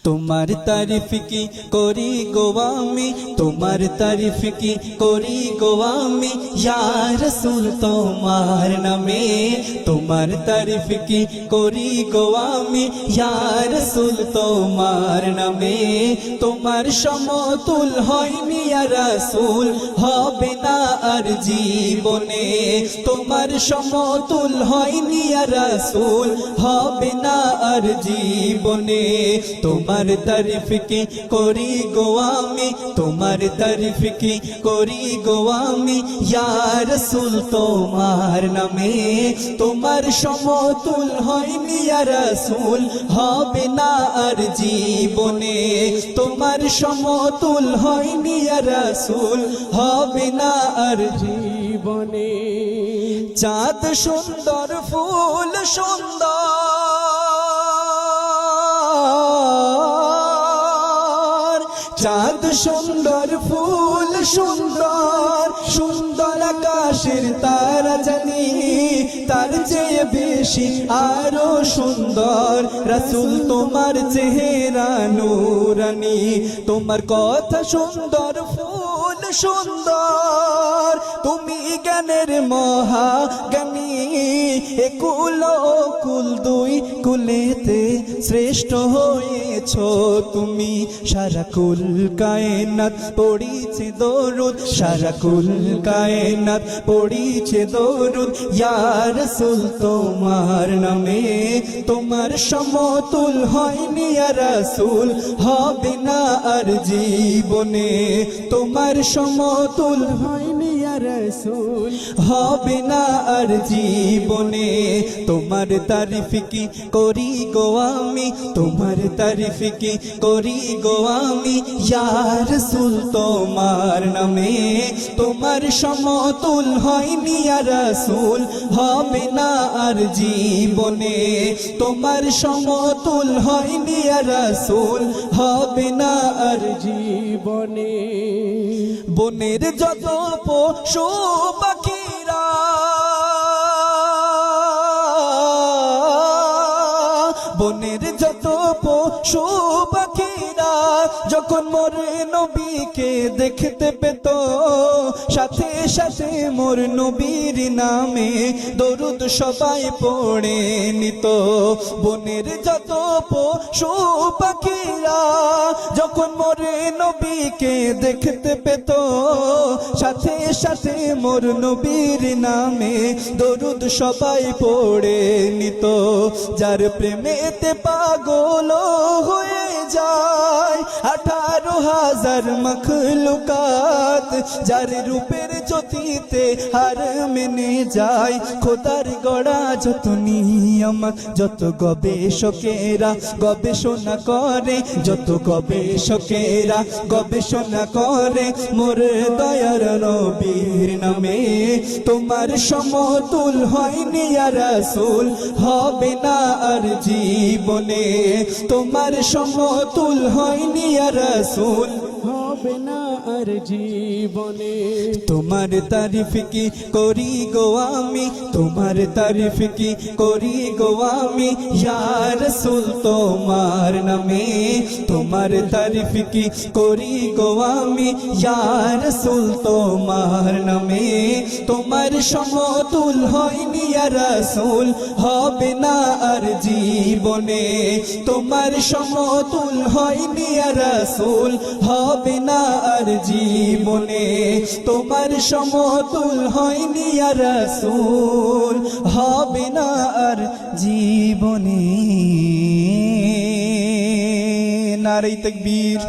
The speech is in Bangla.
তোমার তারিফ কি করি গো আমি, তোমার তারিফ কি করি গো আমি, ইয়া রাসূল তোমার নামে। তোমার তারিফ কি করি গো আমি, ইয়া রাসূল তোমার নামে। তোমার সমতুল হয়নি ইয়া রাসূল, হবে না আর জীবনে। তোমার সমতুল হয়নি ইয়া রাসূল, হবে না আর জীবনে। তোমার তারিফ কি করি গো আমি, তোমার তারিফ কি করি গো আমি, ইয়া রাসূল তোমার নামে। তোমার সমতুল হয়নি ইয়া রাসূল, হবে না আর জীবনে। তোমার সমতুল হয়নি ইয়া রাসূল, হবে না আর জীবনে। চাঁদ সুন্দর ফুল সুন্দর, চাঁদ সুন্দর ফুল সুন্দর, সুন্দর আকাশের তারা জানি, তার চেয়ে বেশি আরো সুন্দর রাসূল তোমার চেহারা নূরানি। তোমার কথা সুন্দর ফুল সুন্দর, তুমি জ্ঞানের মহাজ্ঞানী। একুল ও কুল দুই কুলেতে শ্রেষ্ঠ হয়েছ তুমি। সারা কুল কায়নাত পড়িছে দরুদ, সারা কুল কায়নাত পড়িছে দরুদ, ইয়া রাসূল তোমার নামে। তোমার সমতুল হয়নি ইয়া রাসূল, হবে না আর জীবনে। তোমার সমতুল হয়নি ইয়া রাসূল, হবে না আর জীবনে। তোমার তারিফ কি করি গো আমি, তোমার তারিফ কি করি গো আমি, ইয়া রাসূল তোমার নামে। তোমার সমতুল হয়নি ইয়া রাসূল, হবে না আর জীবনে। তোমার সমতুল হয়নি ইয়া রাসূল, হবে না আর জীবনে। বনের যত পশু পাখিরা, বনের যত পশু পাখিরা যখন মোর নবীকে দেখতে পেত, সাথে সাথে মোর নবীর নামে দরুদ সবাই পড়ে নিত। বনের যত পশু পাখিরা যখন মোর নবীকে দেখতে পেত, সাথে সাথে মোর নবীর নামে দরুদ সবাই পড়ে নিত। যার প্রেমেতে পাগল হয়ে যায় 18,000 মখলুকাত, যার রূপের জ্যোতিতে হার মেনে যায় খোদার গড়া যত নিয়ামত। যত গবেষকেরা গবেষণা করে, যত গবেষকেরা গবেষণা করে মোর দয়ার নবীর নামে। তোমার সমতুল হয়নি ইয়া রাসূল, হবে না আর জীবনে। তোমার সমতুল হয়নি ইয়া রাসূল, হবে না আর জীবনে। তোমার তারিফ কি করি গো আমি, তোমার তারিফ কি করি গো আমি, ইয়া রাসূল তোমার নামে। তোমার তারিফ কি করি গো আমি, ইয়া রাসূল তোমার নামে। তোমার সমতুল হয়নি ইয়া রাসূল, হবে না আর জীবনে। তোমার সমতুল হয়নি ইয়া রাসূল, হবে না আর জীবনে। তোমার সমতুল হয়নি ইয়া রাসূল, হবে না আর জীবনে। নারে তাকবীর।